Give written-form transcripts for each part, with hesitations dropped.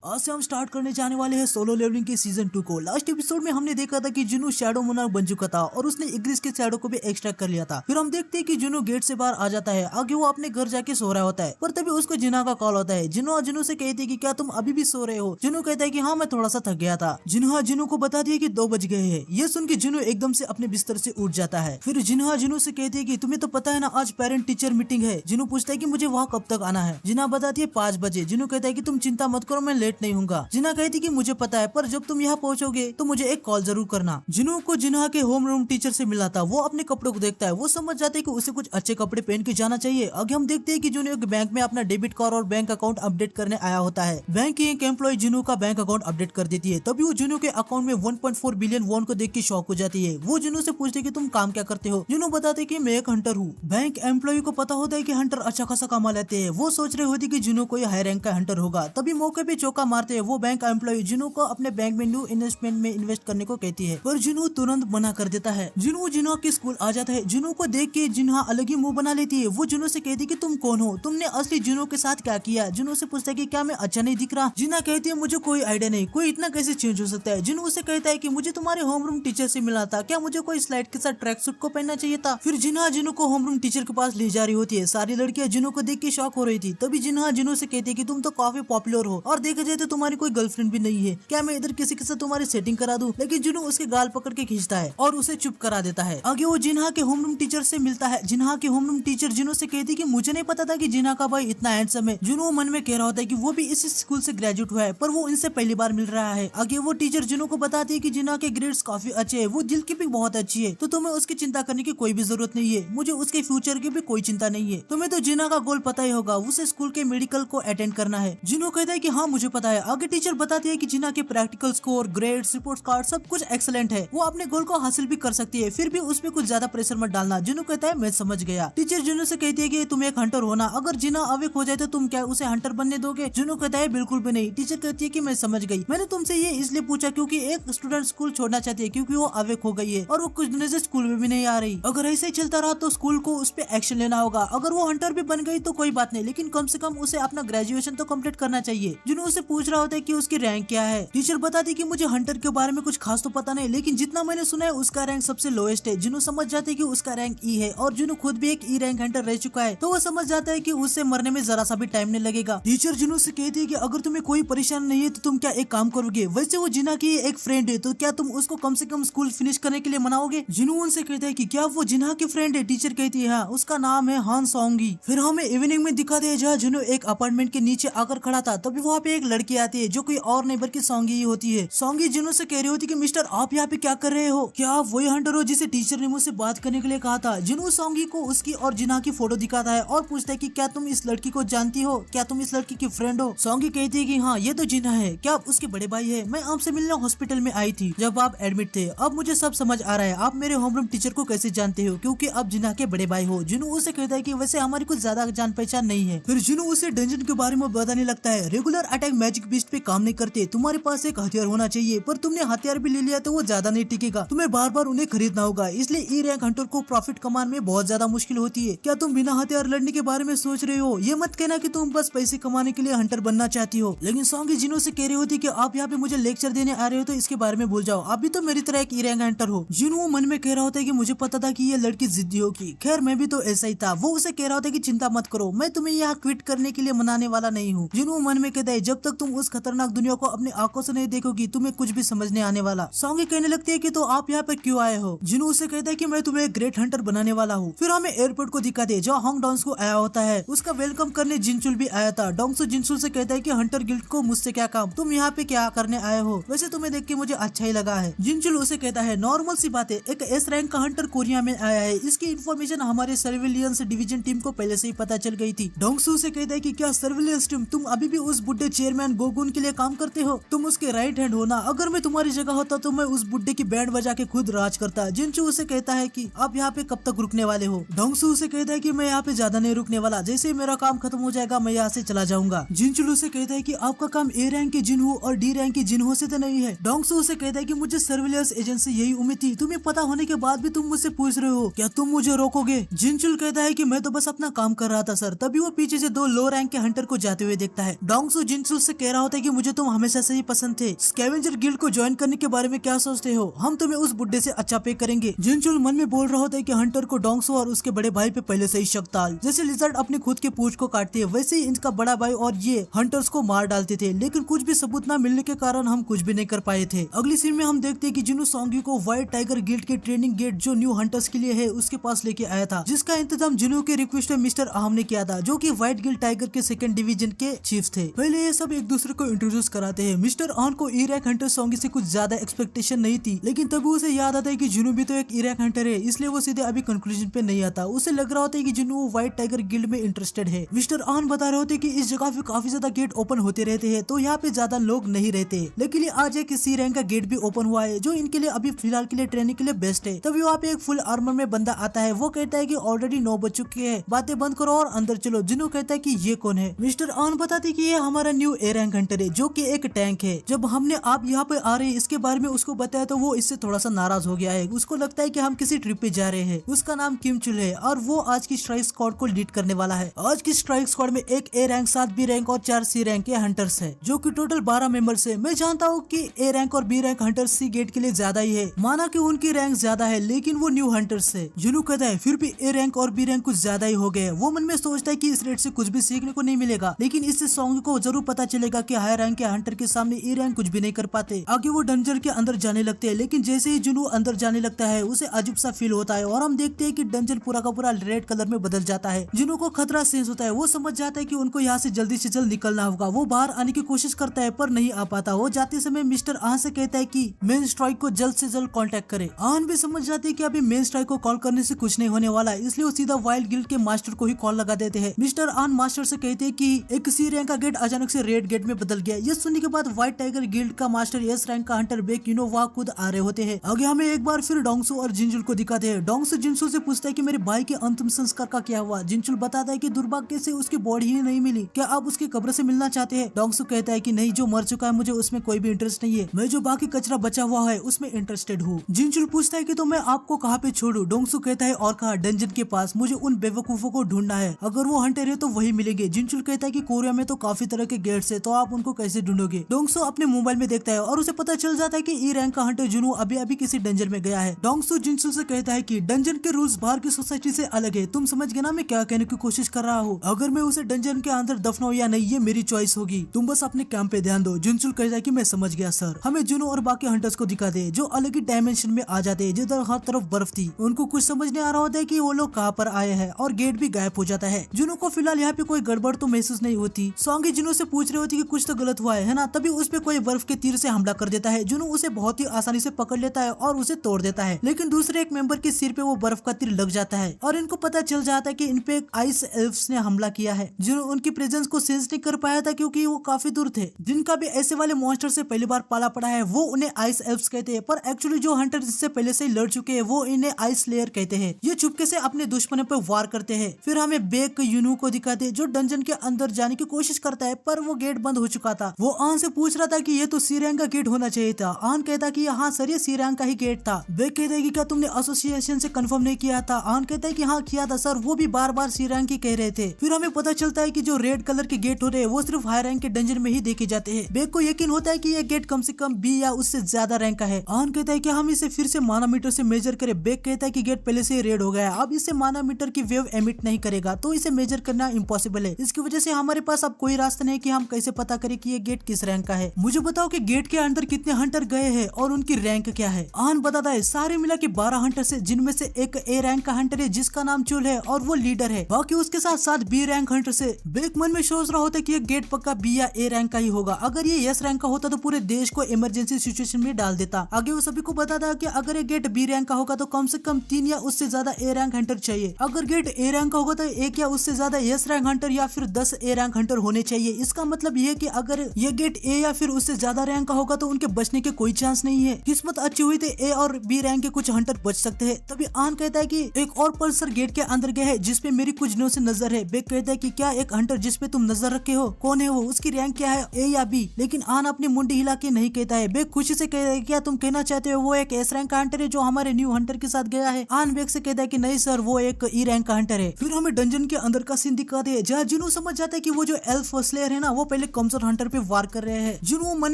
आज से हम स्टार्ट करने जाने वाले हैं सोलो लेवलिंग के सीजन 2 को। लास्ट एपिसोड में हमने देखा था कि जुनू शैडो मोनार्क बन चुका था और उसने इग्रिस के शैडो को भी एक्सट्रैक्ट कर लिया था। फिर हम देखते हैं कि जुनू गेट से बाहर आ जाता है। आगे वो अपने घर जाके सो रहा होता है, पर तभी उसको जिना का कॉल होता है। जुनू से कहती है कि क्या तुम अभी भी सो रहे हो? जुनू कहता है कि हाँ, मैं थोड़ा सा थक गया था। जुनू को बता दिया कि 2 बज गए हैं। ये सुन के जुनू एकदम से अपने बिस्तर से उठ जाता है। फिर जुनू से कहती है कि तुम्हें तो पता है ना, आज पेरेंट टीचर मीटिंग है। जुनू पूछता है कि मुझे वहाँ कब तक आना है? जिना बताती है 5 बजे। जुनू कहता है कि तुम चिंता मत करो, मैं लेट नहीं हूँ। जिना कहती कि मुझे पता है, पर जब तुम यहाँ पहुँचोगे तो मुझे एक कॉल जरूर करना। जिनू को जिना के होम रूम टीचर से मिला था। वो अपने कपड़ों को देखता है। वो समझ जाते हैं कि उसे कुछ अच्छे कपड़े पहन के जाना चाहिए। आगे हम देखते हैं कि जुनू एक बैंक में अपना डेबिट कार्ड और बैंक अकाउंट अपडेट करने आया होता है। बैंक की एक एम्प्लॉय जुनू का बैंक अकाउंट अपडेट कर देती है। तभी वो जुनू के अकाउंट में 1.4 बिलियन वॉन को देख के शॉक हो जाती है। वो जुनू से पूछते कि तुम काम क्या करते हो? जुनू बताते कि मैं एक हंटर हूँ। बैंक एम्प्लॉय को पता होता है कि हंटर अच्छा खासा कमा लेते हैं। वो सोच रहे होती कि जुनू कोई हाई रैंक का हंटर होगा। तभी मौके पे चौका मारते हैं। वो बैंक एम्प्लॉय जुनू को अपने बैंक में न्यू इन्वेस्टमेंट में इन्वेस्ट करने को कहती है, पर जुनू तुरंत मना कर देता है। जुनू जिन्हा के स्कूल आ जाता है। जुनू को देख के जिन्हा अलग ही मुंह बना लेती है। वो जुनू से कहती है कि तुम कौन हो? तुमने असली जुनू के साथ क्या किया? जुनू से पूछता है कि क्या मैं अच्छा नहीं दिख रहा? जिन्हा कहती है मुझे कोई आइडिया नहीं, कोई इतना कैसे चेंज हो सकता है? जुनू उसे कहता है कि मुझे तुम्हारे होमरूम टीचर से मिला था, क्या मुझे कोई स्लाइड के साथ ट्रैक सूट को पहनना चाहिए था? फिर जिन्हा जुनू को होमरूम टीचर के पास ले जा रही होती है। सारी लड़कियां जुनू को देख के शॉक हो रही थी। तभी जिन्हा जुनू से कहती है कि तुम तो काफी पॉपुलर हो और देखा जाए तो तुम्हारी कोई गर्लफ्रेंड भी नहीं है, क्या मैं इधर किसी के साथ तुम्हारी सेटिंग करा दूं? लेकिन जुनू उसके गाल पकड़ के खींचता है और उसे चुप करा देता है। आगे वो जिन्हा के होमरूम टीचर से मिलता है। जिन्हा के होमरूम टीचर जुनू से कहती कि मुझे नहीं पता था कि जिन्हा का भाई इतना हैंडसम है। जुनू मन में कह रहा होता है कि वो भी इसी स्कूल से ग्रेजुएट हुआ है, पर वो इनसे पहली बार मिल रहा है। आगे वो टीचर जुनू को बताती है कि जिन्हा के ग्रेड्स काफी अच्छे है, वो दिल की भी बहुत अच्छी है, तो तुम्हें उसकी चिंता करने की कोई भी जरूरत नहीं है। मुझे उसके फ्यूचर की भी कोई चिंता नहीं है। तुम्हें तो जिन्हा का गोल पता ही होगा, उसे स्कूल के मेडिकल को अटेंड करना है। जुनू कहता है कि हाँ मुझे पता है। आगे टीचर बताती है कि जिन्हा के practical score, grades, report card सब कुछ एक्सीलेंट है। वो अपने गोल को हासिल भी कर सकती है, फिर भी उसमें कुछ ज्यादा प्रेशर मत डालना। जुनू कहता है मैं समझ गया। टीचर जुनू से कहती है कि तुम एक हंटर हो ना, अगर जिना अवेक हो जाए तो तुम क्या उसे हंटर बनने दोगे? जुनू कहता है बिल्कुल भी नहीं। टीचर कहती है कि मैं समझ गई, मैंने तुमसे ये इसलिए पूछा क्योंकि एक स्टूडेंट स्कूल छोड़ना चाहती है क्योंकि वो अवेक हो गई है और वो कुछ दिनों से स्कूल में भी नहीं आ रही। अगर ऐसे ही चलता रहा तो स्कूल को उस पर एक्शन लेना होगा। अगर वो हंटर भी बन गई तो कोई बात नहीं, लेकिन कम से कम उसे अपना ग्रेजुएशन तो कम्प्लीट करना चाहिए। जुनू उसे पूछ रहा होता है कि उसकी रैंक क्या है। टीचर बताती कि मुझे हंटर के बारे में कुछ खास तो पता नहीं, लेकिन जितना मैंने सुना है उसका रैंक सबसे लोएस्ट है। जुनू समझ जाते हैं कि उसका रैंक ई है और जुनू खुद भी एक ई रैंक हंटर रह चुका है, तो वो समझ जाता है कि उससे मरने में जरा सा भी टाइम नहीं लगेगा। टीचर जुनू से कहती है कि अगर तुम्हें कोई परेशानी नहीं है तो तुम क्या एक काम करोगे? वैसे वो जिना की एक फ्रेंड है, तो क्या तुम उसको कम से कम स्कूल फिनिश करने के लिए मनाओगे? जुनू उनसे कहता है कि क्या वो जिना की फ्रेंड है? टीचर कहती है हाँ, उसका नाम है हान सोंगी। फिर हमें इवनिंग में दिखा दिया जहाँ जुनू एक अपार्टमेंट के नीचे आकर खड़ा था। तभी वहाँ पे एक लड़की आती है जो कोई और नहीं बल्कि सोंगी ही होती है। सोंगी जुनू से कह रही होती कि मिस्टर आप यहाँ पे क्या कर रहे हो? क्या आप वही हंटर हो जिसे टीचर ने मुझसे बात करने के लिए कहा था? जुनू सोंगी को उसकी और जिना की फोटो दिखाता है और पूछता है कि क्या तुम इस लड़की को जानती हो? क्या तुम इस लड़की की फ्रेंड हो? सोंगी कहती है कि हाँ ये तो जिना है। क्या आप उसके बड़े भाई है? मैं आपसे मिलने हॉस्पिटल में आई थी जब आप एडमिट थे। अब मुझे सब समझ आ रहा है, आप मेरे होमरूम टीचर को कैसे जानते हो, क्योंकि आप जिना के बड़े भाई हो। जुनू उसे कहता है कि वैसे हमारी कुछ ज्यादा जान पहचान नहीं है। फिर जुनू उसे डंजन के बारे में बताने लगता है। रेगुलर अटैक मैजिक बीस्ट पे काम नहीं करते, तुम्हारे पास एक हथियार होना चाहिए, पर तुमने हथियार भी ले लिया तो वो ज्यादा नहीं टिकेगा, तुम्हें बार बार उन्हें खरीदना होगा। इसलिए ई रैंक हंटर को प्रॉफिट कमाने में बहुत ज्यादा मुश्किल होती है। क्या तुम बिना हथियार लड़ने के बारे में सोच रहे हो? ये मत कहना कि तुम बस पैसे कमाने के लिए हंटर बनना चाहती हो। लेकिन सोंगी जिनो से कह रही होती कि आप यहाँ पे मुझे लेक्चर देने आ रहे हो तो इसके बारे में भूल जाओ, आप भी तो मेरी तरह एक ई रैंक हंटर हो। जिनो मन में कह रहा होता है कि मुझे पता था कि ये लड़की जिद्दी होगी। खैर मैं भी तो ऐसा ही था। वो उसे कह रहा होता है कि चिंता मत करो, मैं तुम्हें यहाँ क्विट करने के लिए मनाने वाला नहीं हूँ। जिनो मन में कहता है जब तक तुम उस खतरनाक दुनिया को अपनी आंखों से नहीं देखोगी तुम्हें कुछ भी समझ नहीं आने वाला। सोंगी कहने लगती है कि तो आप यहाँ पे क्यों आए हो? जिनो उसे कहता है कि मैं तुम्हें एक ग्रेट हंटर बनाने वाला हूँ। फिर हमें एयरपोर्ट को दिखाते हैं जहाँ होंग डॉन्स को आया होता है। उसका वेलकम करने जिनचुल भी आया था। डोंगसू जिनचुल से कहता है कि हंटर गिल्ड को मुझसे क्या काम, तुम यहाँ पे क्या करने आए हो? वैसे तुम्हें देख के मुझे अच्छा ही लगा है। जिनचुल उसे कहता है नॉर्मल सी बात है, एक एस रैंक का हंटर कोरिया में आया है, इसकी इन्फॉर्मेशन हमारे सर्विलियंस डिवीजन टीम को पहले से ही पता चल गई थी। डोंगसू से कहता है कि क्या सर्विलियंस टीम, तुम अभी भी उस बुड्ढे चेयरमैन गोगुन के लिए काम करते हो? तुम उसके राइट हैंड हो ना? अगर मैं तुम्हारी जगह होता तो मैं उस बुड्ढे की बैंड बजा के खुद राज करता। जिनचू उसे कहता है कि आप यहाँ पे कब तक रुकने वाले हो? डोंगसू उसे कहता है कि मैं यहाँ पे ज्यादा नहीं रुकने वाला, जैसे ही मेरा काम खत्म हो जाएगा मैं यहाँ से चला जाऊंगा। जिनचुल उसे कहता है कि आपका काम ए रैंक के जिन्हो और डी रैंक के जिन्हो से तो नहीं है। डोंगसू उसे कहता है कि मुझे सर्विलियंस एजेंट से यही उम्मीद थी, तुम्हें पता होने के बाद भी तुम मुझसे पूछ रहे हो, क्या तुम मुझे रोकोगे? जिनचुल कहता है कि मैं तो बस अपना काम कर रहा था सर। तभी वो पीछे से 2 लो रैंक के हंटर को जाते हुए देखता है। डोंगसू जिनचुल से से कह रहा होता है कि मुझे तुम हमेशा से ही पसंद थे, स्कैवेंजर गिल्ड को ज्वाइन करने के बारे में क्या सोचते हो, हम तुम्हें उस बुड्ढे से अच्छा पे करेंगे। जिनचुल मन में बोल रहा होता है कि हंटर को डोंगसो और उसके बड़े भाई पे पहले से ही शक था। जैसे लिजर्ड अपने खुद के पूंछ को काटती है वैसे ही इनका बड़ा भाई और ये हंटर्स को मार डालते थे, लेकिन कुछ भी सबूत न मिलने के कारण हम कुछ भी नहीं कर पाए थे। अगली सीन में हम देखते हैं कि जिनु सोंगी को व्हाइट टाइगर गिल्ड के ट्रेनिंग गेट जो न्यू हंटर्स के लिए है उसके पास लेके आया था, जिसका इंतजाम जिनु के रिक्वेस्ट में मिस्टर अहम ने किया था, जो कि व्हाइट गिल्ड टाइगर के सेकंड डिवीजन के चीफ थे। पहले ये सब एक दूसरे को इंट्रोड्यूस कराते हैं। मिस्टर अहम को इरैक हंटर सोंगी से कुछ ज्यादा एक्सपेक्टेशन नहीं थी, लेकिन तभी उसे याद आता है कि जिनु भी तो एक इरैक हंटर है, इसलिए वो सीधे अभी कंक्लूजन पे नहीं आता। उसे लग रहा होता है कि जिनु व्हाइट टाइगर गिल्ड में इंटरेस्टेड है। मिस्टर अहम बता रहे होते कि इस जगह पे काफी ज्यादा गेट ओपन होते रहते हैं, तो यहाँ पे ज्यादा लोग नहीं रहते, लेकिन आज एक सी रैंक का गेट भी ओपन हुआ है जो इनके लिए अभी फिलहाल के लिए ट्रेनिंग के लिए बेस्ट है। तभी वहाँ पे एक फुल आर्मर में बंदा आता है। वो कहता है कि ऑलरेडी 9 बज चुके हैं, बातें बंद करो और अंदर चलो। जिनु कहता है कि ये कौन है। मिस्टर अहम बताते कि ये हमारा न्यू ए रैंक हंटर है, जो कि एक टैंक है। जब हमने आप यहाँ पे आ रहे हैं इसके बारे में उसको बताया तो वो इससे थोड़ा सा नाराज हो गया है। उसको लगता है कि हम किसी ट्रिप पे जा रहे हैं। उसका नाम किम चुल है और वो आज की स्ट्राइक स्क्वाड को लीड करने वाला है। आज की स्ट्राइक स्क्वाड में एक ए रैंक, 7 बी रैंक और 4 सी रैंक के हंटर्स है, जो कि टोटल 12 मेंबर्स है। मैं जानता हूँ कि ए रैंक और बी रैंक हंटर्स सी गेट के लिए ज्यादा ही है, माना कि उनकी रैंक ज्यादा है, लेकिन वो न्यू हंटर्स है। जुनू कहता है फिर भी ए रैंक और बी रैंक कुछ ज्यादा ही हो गए। वो मन में सोचता है कि इस रेट से कुछ भी सीखने को नहीं मिलेगा, लेकिन इससे सोंगी को जरूर पता चलेगा कि हाई रैंक के हंटर के सामने ए रैंक कुछ भी नहीं कर पाते। आगे वो डंजन के अंदर जाने लगते हैं, लेकिन जैसे ही जुनू अंदर जाने लगता है उसे अजीब सा फील होता है और हम देखते हैं कि डंजन पूरा का पूरा रेड कलर में बदल जाता है। जुनू को खतरा सेंस होता है। वो समझ जाता है कि उनको यहाँ से जल्दी निकलना होगा। वो बाहर आने की कोशिश करता है पर नहीं आ पाता। वो जाते समय मिस्टर आन से कहता है कि मेन स्ट्राइक को जल्द से जल्द कांटेक्ट करे। आन भी समझ जाते हैं कि अभी मेन स्ट्राइक को कॉल करने से कुछ नहीं होने वाला, इसलिए वो सीधा वाइल्ड गिल्ड के मास्टर को ही कॉल लगा देते हैं। मिस्टर आन मास्टर से कहते हैं कि एक सी रैंक का गेट अचानक से रेड गेट में बदल गया। ये सुनने के बाद व्हाइट टाइगर गिल्ड का मास्टर एस रैंक का हंटर बेक वहाँ खुद आ रहे होते हैं। आगे हमें एक बार फिर डोंगसू और जिनचुल को दिखाते हैं। डोंगसू जिनसू से पूछता है कि मेरे भाई के अंतिम संस्कार का क्या हुआ। जिनचुल बताता है कि दुर्भाग्य से उसकी बॉडी ही नहीं मिली, क्या आप उसकी कब्र से मिलना चाहते हैं। डोंगसू कहता है कि नहीं, जो मर चुका है मुझे उसमें कोई भी इंटरेस्ट नहीं है, मैं जो बाकी कचरा बचा हुआ है उसमें इंटरेस्टेड हूँ। जिनचुल पूछता है कि तो मैं आपको कहाँ पे छोड़ू। डोंगसू कहता है और कहा, डंजन के पास, मुझे उन बेवकूफों को ढूंढना है, अगर वो हंटर है तो वही मिलेंगे। जिनचुल कहता है कि कोरिया में तो काफी तरह के गेट्स है, तो आप उनको कैसे ढूंढोगे। डोंगसू अपने मोबाइल में देखता है और उसे पता चल जाता है कि ई रैंक का हंटर जुनू अभी अभी किसी डंजन में गया है। डोंगसू जिनचुल से कहता है कि डंजन के रूल्स बाहर की सोसाइटी से अलग है, तुम समझ गए ना मैं क्या कहने की कोशिश कर रहा हूँ। अगर मैं उसे डंजन के अंदर दफनाऊं या नहीं ये मेरी चॉइस होगी, तुम बस अपने काम पे ध्यान दो। जिनचुल कहता है कि मैं समझ गया सर। हमें जुनू और बाकी हंटर्स को दिखा दे जो अलग ही डायमेंशन में आ जाते हैं, जिधर हर तरफ बर्फ थी। उनको कुछ समझ नहीं आ रहा होता है कि वो लोग कहाँ पर आए हैं और गेट भी गायब हो जाता है। जुनू को फिलहाल यहाँ पे कोई गड़बड़ तो महसूस नहीं होती। सोंगी जुनू से पूछ रही होती कि कुछ तो गलत हुआ है ना, तभी उस पे कोई बर्फ के तीर से हमला कर देता है। जुनू उसे बहुत ही आसानी से पकड़ लेता है और उसे तोड़ देता है, लेकिन दूसरे एक मेंबर के सिर पे वो बर्फ का तीर लग जाता है और इनको पता चल जाता है कि इन पे आइस एल्फ्स ने हमला किया है। जुनू उनकी प्रेजेंस को सेंस नहीं कर पाया था क्योंकि वो काफी दूर थे। जिनका भी ऐसे वाले मॉन्स्टर से पहली बार पाला पड़ा है वो उन्हें आइस एल्फ्स कहते हैं, पर एक्चुअली जो हंटर जिससे पहले से लड़ चुके हैं वो इन्हें आइस लेयर कहते हैं। ये चुपके से अपने दुश्मनों पर वार करते हैं। फिर हमें बेक यूनू को दिखाते जो डंजन के अंदर जाने की कोशिश करता है, पर वो गेट बंद हो चुका था। वो आन से पूछ रहा था कि ये तो सी रैंक का गेट होना चाहिए था। आन कहता कि हाँ सर, ये सी रैंक का ही गेट था। बेक कहता है कि क्या तुमने एसोसिएशन से कंफर्म नहीं किया था। आन कहता है कि हाँ किया था सर, वो भी बार बार सी रैंक ही कह रहे थे। फिर हमें पता चलता है कि जो रेड कलर के गेट हो रहे हैं वो सिर्फ हाई रैंक के डंजन में ही देखे जाते हैं। बेक को यकीन होता है कि ये गेट कम से कम बी या उससे ज्यादा रैंक का है। आन कहता है कि हम इसे फिर से मानामीटर से मेजर करें। बेक कहता है कि गेट पहले से ही रेड हो गया है, अब इससे मानामीटर की वेव एमिट नहीं करेगा, तो इसे मेजर करना इम्पॉसिबल है। इसकी वजह से हमारे पास अब कोई रास्ता नहीं कि हम कैसे पता करें कि ये गेट किस रैंक का है। मुझे बताओ कि गेट के अंदर कितने हंटर गए हैं और उनकी रैंक क्या है। आन बताता है सारे मिला के 12 हंटर है, जिनमें से एक ए रैंक का हंटर है जिसका नाम चुल है और वो लीडर है। बाकी उसके साथ 7 बी रैंक हंटर से। बेक मन में सोच रहा होता है कि ये गेट पक्का बी या ए रैंक का ही होगा। अगर ये एस रैंक का होता तो पूरे देश को इमरजेंसी सिचुएशन में डाल देता। आगे वो सभी को बताता कि अगर ये गेट बी रैंक का होगा तो कम से कम 3 या उससे ज्यादा ए रैंक हंटर चाहिए। अगर गेट ए रैंक का होगा तो 1 या उससे ज्यादा एस रैंक हंटर या फिर 10 ए रैंक हंटर होने चाहिए। इसका मतलब ये कि अगर ये गेट ए या फिर उससे ज्यादा रैंक का होगा तो उनके बचने के कोई चांस नहीं है। किस्मत अच्छी हुई तो ए और बी रैंक के कुछ हंटर बच सकते हैं। तभी आन कहता है कि एक और पल्सर गेट के अंदर गया है जिसपे मेरी कुछ दिनों से नजर है। बेक कहता है कि क्या एक हंटर जिसपे तुम नजर रखे हो, कौन है वो, उसकी रैंक क्या है, ए या बी। लेकिन आन अपनी मुंडी हिला के नहीं कहता है। बेक खुशी से कहता है क्या तुम कहना चाहते हो वो एक एस रैंक का हंटर है जो हमारे न्यू हंटर के साथ गया है। आन बेक से कहता है कि नहीं सर, वो एक ई रैंक का हंटर है। फिर हमें डंजन के अंदर का सीन दिखाते हैं जहाँ जिनू समझ जाता है कि वो जो एल्फ स्लेयर है ना वो पहले पहले कमजोर हंटर पे वार कर रहे हैं। जुनू मन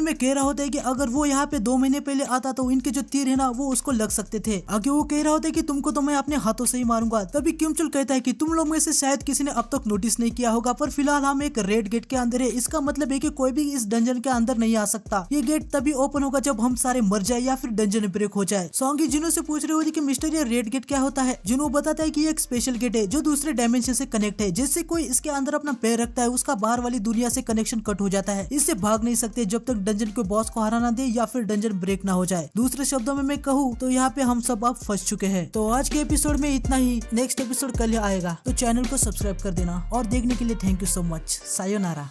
में कह रहा होता है कि अगर वो यहाँ पे 2 महीने पहले आता तो इनके जो तीर है ना वो उसको लग सकते थे। आगे वो कह रहा होता है कि तुमको तो मैं अपने हाथों से ही मारूंगा। तभी किमचुल कहता है कि तुम लोग में से शायद किसी ने अब तक नोटिस नहीं किया होगा, पर फिलहाल हम एक रेड गेट के अंदर है। इसका मतलब है कि कोई भी इस डंजन के अंदर नहीं आ सकता। ये गेट तभी ओपन होगा जब हम सारे मर जाए या फिर डंजन ब्रेक हो जाए। सॉन्गी जुनू से पूछ रही होती कि मिस्टर ये रेड गेट क्या होता है। जुनू बताता है कि ये एक स्पेशल गेट है जो दूसरे डायमेंशन से कनेक्ट है। जैसे कोई इसके अंदर अपना पैर रखता है उसका बाहर वाली दुनिया से कनेक्शन कट हो जाता है। इससे भाग नहीं सकते जब तक डंजन के बॉस को हराना दे या फिर डंजन ब्रेक ना हो जाए। दूसरे शब्दों में मैं कहूँ तो यहाँ पे हम सब अब फंस चुके हैं। तो आज के एपिसोड में इतना ही। नेक्स्ट एपिसोड कल आएगा तो चैनल को सब्सक्राइब कर देना और देखने के लिए thank you so much. Sayonara.